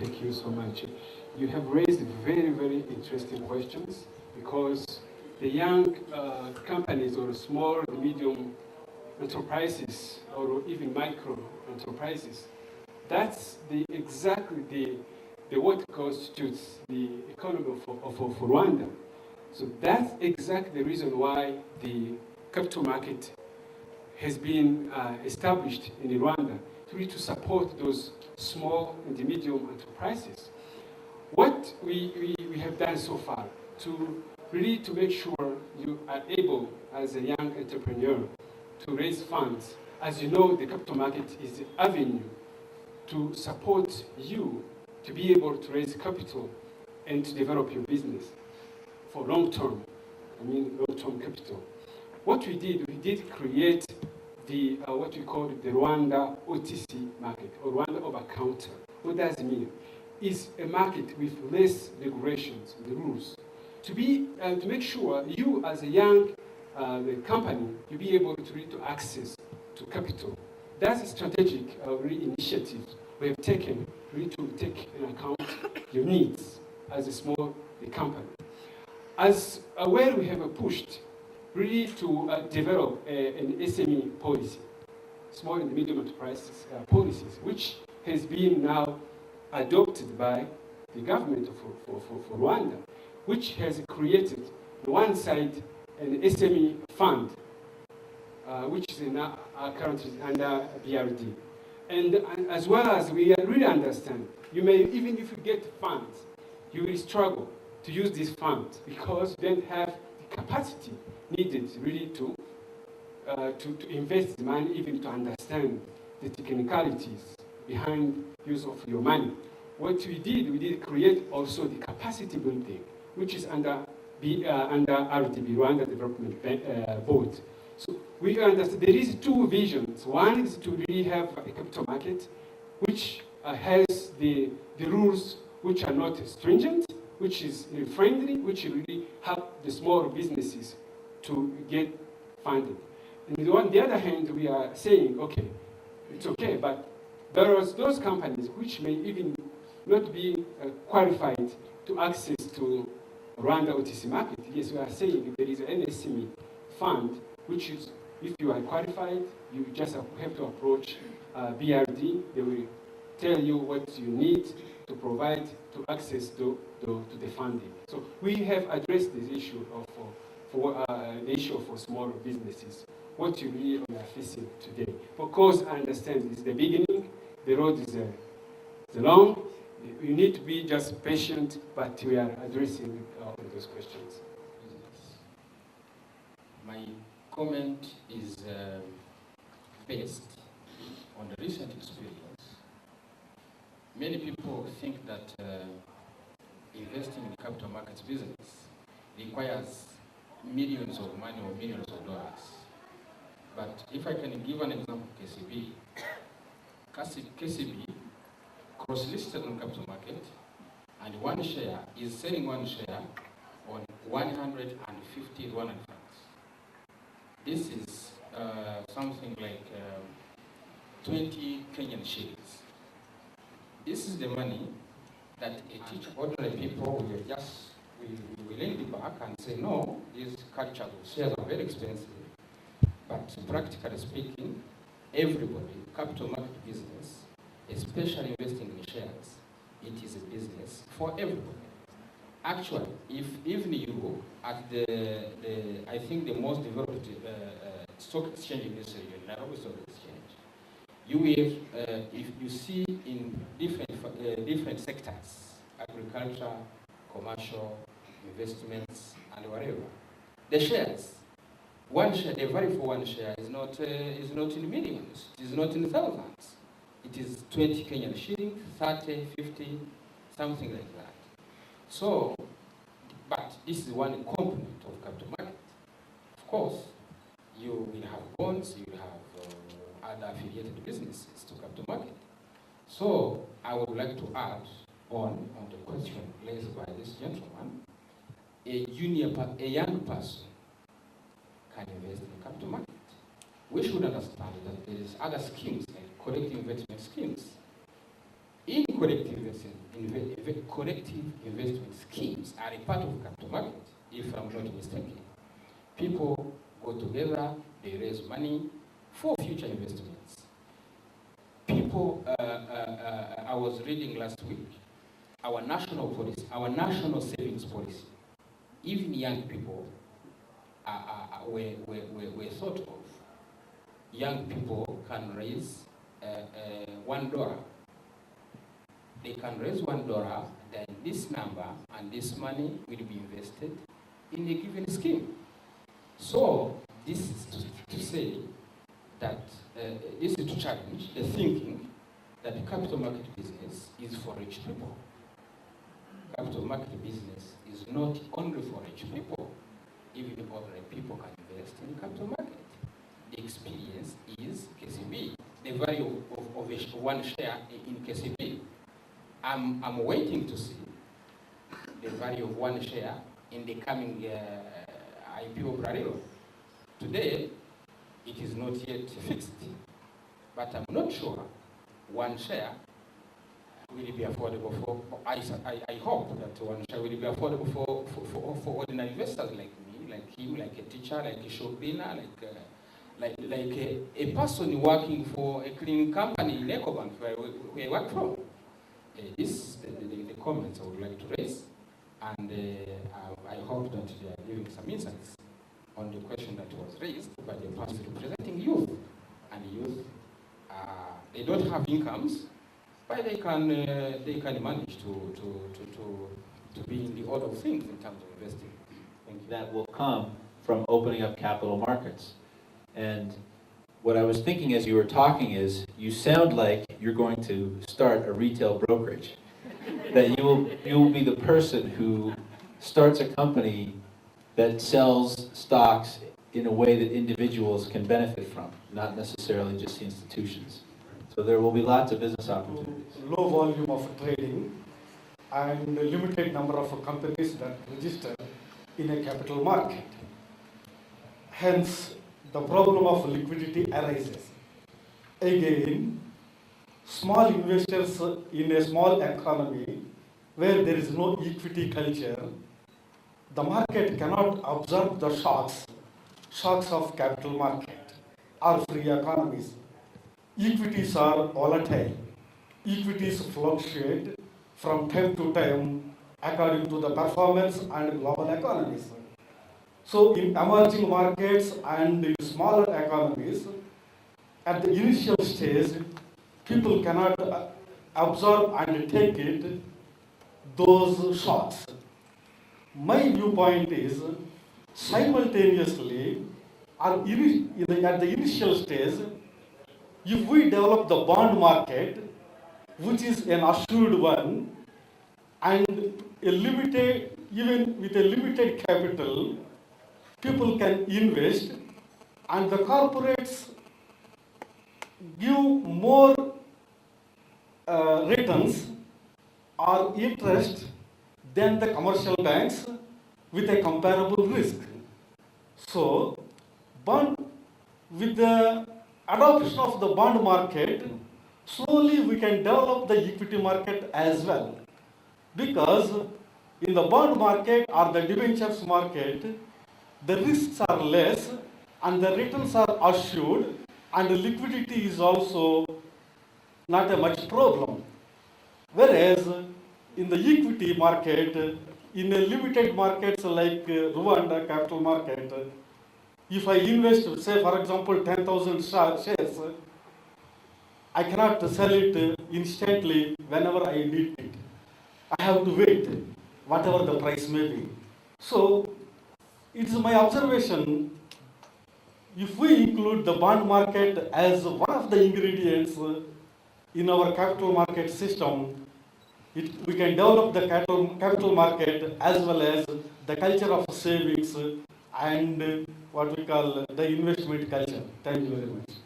Thank you so much. You have raised very, very interesting questions because the young companies or small and medium enterprises or even micro enterprises, that's exactly what constitutes the economy of Rwanda. So that's exactly the reason why the capital market has been established in Rwanda to support those small and medium enterprises. What we have done so far to really to make sure you are able as a young entrepreneur to raise funds. As you know, the capital market is the avenue to support you to be able to raise capital and to develop your business for long-term, long-term capital. What we did create the what we call the Rwanda OTC market, or Rwanda over-counter. What does it mean? It's a market with less regulations, the rules, to make sure you as a young company, you be able to access to capital. That's a strategic initiative we have taken really to take into account your needs as a small company. As where we have pushed really to develop an SME policy, small and medium enterprises policies, which has been now adopted by the government for Rwanda, which has created on one side an SME fund, which is currently under BRD. And as well as we really understand, even if you get funds, you will struggle to use these funds because you don't have the capacity needed really to invest the money, even to understand the technicalities behind use of your money. What we did create also the capacity building, which is under RDB, Rwanda Development Board. So we understand there is two visions. One is to really have a capital market which has the rules which are not stringent, which is friendly, which really help the small businesses to get funded. And on the other hand, we are saying, okay, it's okay, but there are those companies which may even not be qualified to access to Rwanda OTC market. Yes, we are saying there is an SME fund, which is, if you are qualified, you just have to approach BRD. They will tell you what you need to provide to access to the funding. So we have addressed this issue the issue for small businesses, what you really are facing today. Of course, I understand this is the beginning. The road is long. You need to be just patient, but we are addressing all those questions. My comment is based on the recent experience. Many people think that investing in capital markets business requires millions of money or millions of dollars. But if I can give an example, KCB cross-listed on capital market, and one share is selling one share on 150 Rwandan francs. This is something like 20 Kenyan shillings. This is the money that a teacher, ordinary people will lend it back and say, no, these cultural shares are very expensive. But practically speaking, everybody, capital market business, especially investing in shares, it is a business for everybody. Actually, if even you, at I think the most developed stock exchange in this region, Nairobi Stock Exchange, you will, if you see in different sectors, agriculture, commercial, investments, and whatever, the shares, one share, the value for one share is not in millions, it is not in thousands. It is 20 Kenyan shillings, 30, 50, something like that. So, but this is one component of capital market. Of course, you will have bonds, you will have other affiliated businesses to capital market. So, I would like to add on the question raised by this gentleman, a young person can invest in the capital market. We should understand that there is other schemes like collective investment schemes. in collective investment schemes are a part of capital market, if I'm not mistaken. People go together, they raise money for future investments. People, I was reading last week, our national policy, our national savings policy, even young people were thought of. Young people can raise $1. They can raise $1, then this number and this money will be invested in a given scheme. So this is to say that this is to challenge the thinking that the capital market business is for rich people. Capital market business is not only for rich people. Even ordinary people can invest in the capital market. The experience is KCB, the value of one share in KCB. I'm waiting to see the value of one share in the coming IPO Brarilo. Today, it is not yet fixed, but I'm not sure one share will be affordable for, I hope that one share will be affordable for ordinary investors like me, like him, like a teacher, like a shopina, like a person working for a cleaning company in EcoBank where I work from. This the comments I would like to raise, and I hope that they are giving some insights on the question that was raised by the person representing youth. And youth, they don't have incomes, but they can manage to be in the order of things in terms of investing. Thank you. That will come from opening up capital markets. And what I was thinking as you were talking is, you sound like you're going to start a retail brokerage. That you will be the person who starts a company that sells stocks in a way that individuals can benefit from, not necessarily just institutions. So there will be lots of business opportunities. Low volume of trading and a limited number of companies that register in a capital market. Hence, the problem of liquidity arises. Again, small investors in a small economy where there is no equity culture, the market cannot absorb the shocks of capital market or free economies. Equities are volatile. Equities fluctuate from time to time according to the performance and global economies. So in emerging markets and in smaller economies, at the initial stage, people cannot absorb and take it, those shocks. My viewpoint is, simultaneously, at the initial stage, if we develop the bond market, which is an assured one, and even with a limited capital, people can invest, and the corporates give more returns or interest than the commercial banks with a comparable risk. So, with the adoption of the bond market, slowly we can develop the equity market as well. Because in the bond market or the debentures market, the risks are less and the returns are assured, and the liquidity is also not a much problem. Whereas in the equity market, in a limited markets like Rwanda capital market, if I invest, say for example, 10,000 shares, I cannot sell it instantly whenever I need it. I have to wait, whatever the price may be. So, it's my observation, if we include the bond market as one of the ingredients in our capital market system, we can develop the capital market as well as the culture of savings and what we call the investment culture. Thank you very much.